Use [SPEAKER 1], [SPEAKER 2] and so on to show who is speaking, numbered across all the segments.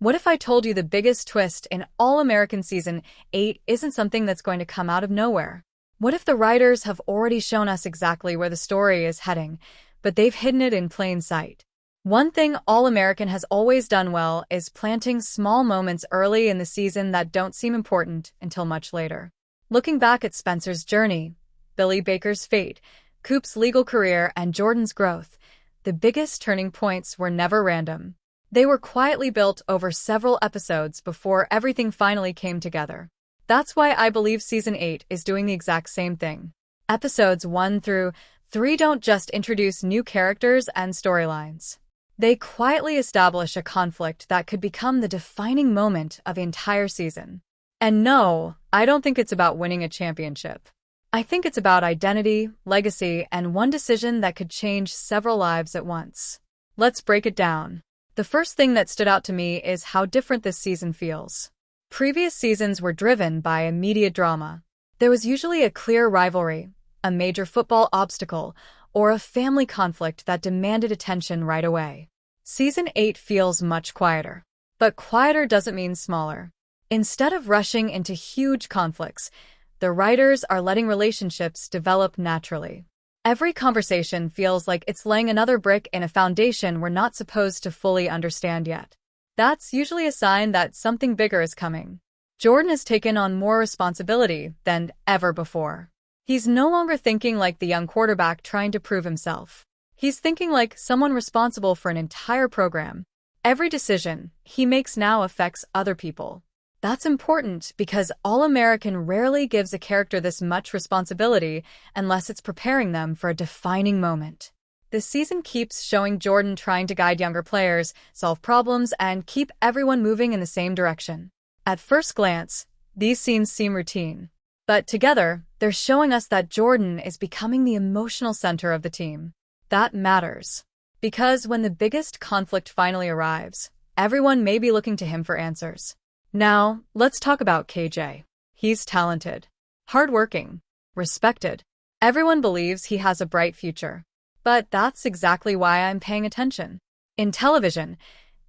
[SPEAKER 1] What if I told you the biggest twist in All-American Season 8 isn't something that's going to come out of nowhere? What if the writers have already shown us exactly where the story is heading, but they've hidden it in plain sight? One thing All-American has always done well is planting small moments early in the season that don't seem important until much later. Looking back at Spencer's journey, Billy Baker's fate, Coop's legal career, and Jordan's growth, the biggest turning points were never random. They were quietly built over several episodes before everything finally came together. That's why I believe Season 8 is doing the exact same thing. Episodes 1 through 3 don't just introduce new characters and storylines. They quietly establish a conflict that could become the defining moment of the entire season. And no, I don't think it's about winning a championship. I think it's about identity, legacy, and one decision that could change several lives at once. Let's break it down. The first thing that stood out to me is how different this season feels. Previous seasons were driven by immediate drama. There was usually a clear rivalry, a major football obstacle, or a family conflict that demanded attention right away. Season 8 feels much quieter. But quieter doesn't mean smaller. Instead of rushing into huge conflicts, the writers are letting relationships develop naturally. Every conversation feels like it's laying another brick in a foundation we're not supposed to fully understand yet. That's usually a sign that something bigger is coming. Jordan has taken on more responsibility than ever before. He's no longer thinking like the young quarterback trying to prove himself. He's thinking like someone responsible for an entire program. Every decision he makes now affects other people. That's important because All-American rarely gives a character this much responsibility unless it's preparing them for a defining moment. The season keeps showing Jordan trying to guide younger players, solve problems, and keep everyone moving in the same direction. At first glance, these scenes seem routine. But together, they're showing us that Jordan is becoming the emotional center of the team. That matters. Because when the biggest conflict finally arrives, everyone may be looking to him for answers. Now, let's talk about KJ. He's talented, hardworking, respected. Everyone believes he has a bright future. But that's exactly why I'm paying attention. In television,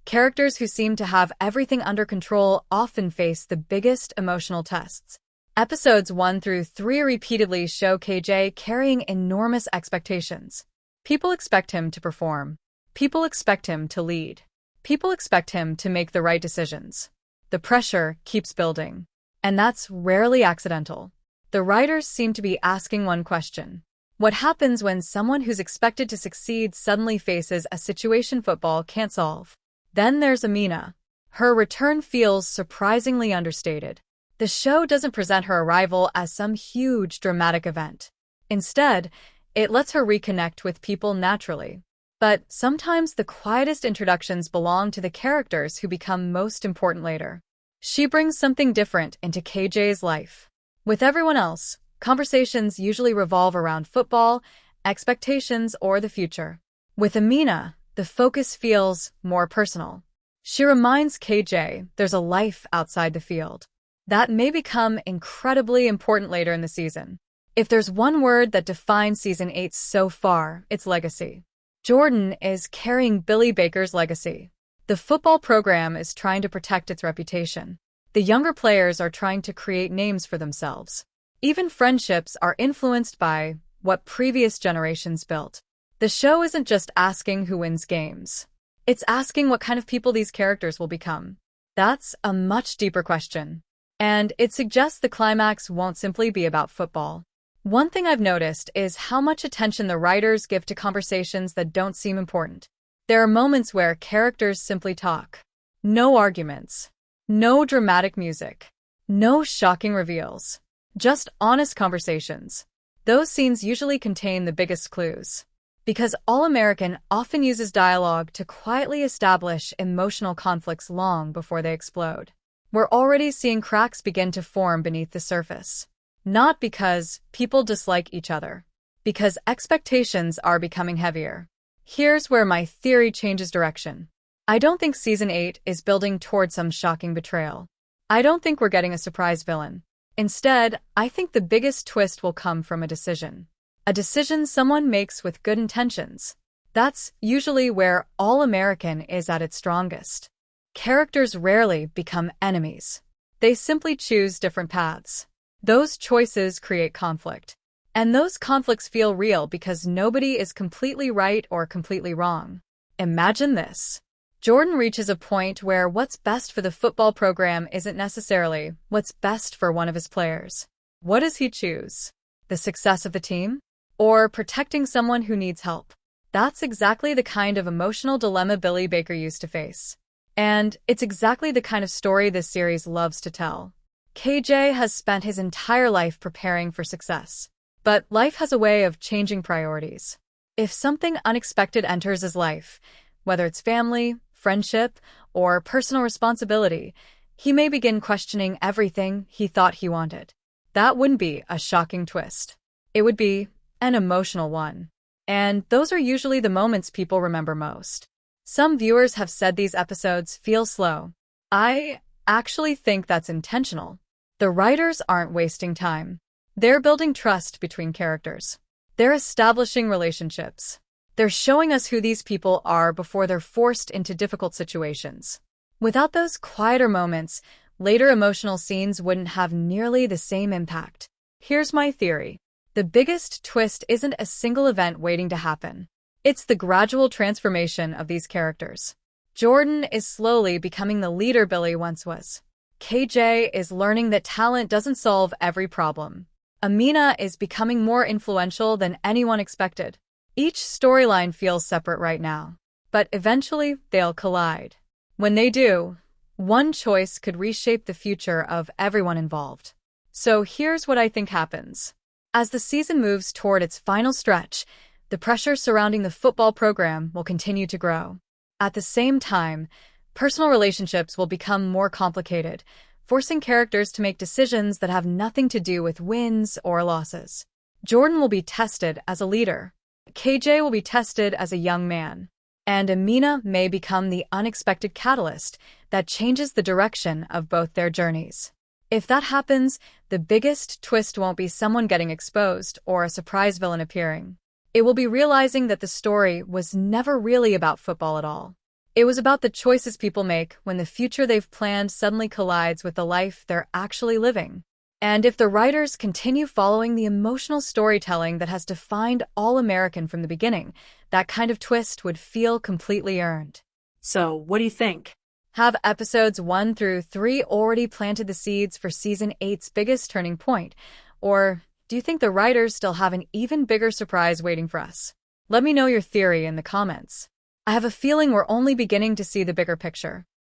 [SPEAKER 1] characters who seem to have everything under control often face the biggest emotional tests. Episodes 1 through 3 repeatedly show KJ carrying enormous expectations. People expect him to perform. People expect him to lead. People expect him to make the right decisions. The pressure keeps building. And that's rarely accidental. The writers seem to be asking one question. What happens when someone who's expected to succeed suddenly faces a situation football can't solve? Then there's Amina. Her return feels surprisingly understated. The show doesn't present her arrival as some huge dramatic event. Instead, it lets her reconnect with people naturally. But sometimes the quietest introductions belong to the characters who become most important later. She brings something different into KJ's life. With everyone else, conversations usually revolve around football, expectations, or the future. With Amina, the focus feels more personal. She reminds KJ there's a life outside the field. That may become incredibly important later in the season. If there's one word that defines Season 8 so far, it's legacy. Jordan is carrying Billy Baker's legacy. The football program is trying to protect its reputation. The younger players are trying to create names for themselves. Even friendships are influenced by what previous generations built. The show isn't just asking who wins games. It's asking what kind of people these characters will become. That's a much deeper question. And it suggests the climax won't simply be about football. One thing I've noticed is how much attention the writers give to conversations that don't seem important. There are moments where characters simply talk. No arguments. No dramatic music. No shocking reveals. Just honest conversations. Those scenes usually contain the biggest clues. Because All-American often uses dialogue to quietly establish emotional conflicts long before they explode. We're already seeing cracks begin to form beneath the surface. Not because people dislike each other. Because expectations are becoming heavier. Here's where my theory changes direction. I don't think Season 8 is building toward some shocking betrayal. I don't think we're getting a surprise villain. Instead, I think the biggest twist will come from a decision. A decision someone makes with good intentions. That's usually where All-American is at its strongest. Characters rarely become enemies. They simply choose different paths. Those choices create conflict. And those conflicts feel real because nobody is completely right or completely wrong. Imagine this. Jordan reaches a point where what's best for the football program isn't necessarily what's best for one of his players. What does he choose? The success of the team? Or protecting someone who needs help? That's exactly the kind of emotional dilemma Billy Baker used to face. And it's exactly the kind of story this series loves to tell. KJ has spent his entire life preparing for success. But life has a way of changing priorities. If something unexpected enters his life, whether it's family, friendship, or personal responsibility, he may begin questioning everything he thought he wanted. That wouldn't be a shocking twist. It would be an emotional one. And those are usually the moments people remember most. Some viewers have said these episodes feel slow. I actually think that's intentional. The writers aren't wasting time. They're building trust between characters. They're establishing relationships. They're showing us who these people are before they're forced into difficult situations. Without those quieter moments, later emotional scenes wouldn't have nearly the same impact. Here's my theory. The biggest twist isn't a single event waiting to happen. It's the gradual transformation of these characters. Jordan is slowly becoming the leader Billy once was. KJ is learning that talent doesn't solve every problem. Amina is becoming more influential than anyone expected. Each storyline feels separate right now, but eventually they'll collide. When they do, one choice could reshape the future of everyone involved. So here's what I think happens. As the season moves toward its final stretch, the pressure surrounding the football program will continue to grow. At the same time, personal relationships will become more complicated, forcing characters to make decisions that have nothing to do with wins or losses. Jordan will be tested as a leader. KJ will be tested as a young man. And Amina may become the unexpected catalyst that changes the direction of both their journeys. If that happens, the biggest twist won't be someone getting exposed or a surprise villain appearing. It will be realizing that the story was never really about football at all. It was about the choices people make when the future they've planned suddenly collides with the life they're actually living. And if the writers continue following the emotional storytelling that has defined All-American from the beginning, that kind of twist would feel completely earned.
[SPEAKER 2] So, what do you think?
[SPEAKER 1] Have episodes 1 through 3 already planted the seeds for Season 8's biggest turning point? Or do you think the writers still have an even bigger surprise waiting for us? Let me know your theory in the comments. I have a feeling we're only beginning to see the bigger picture.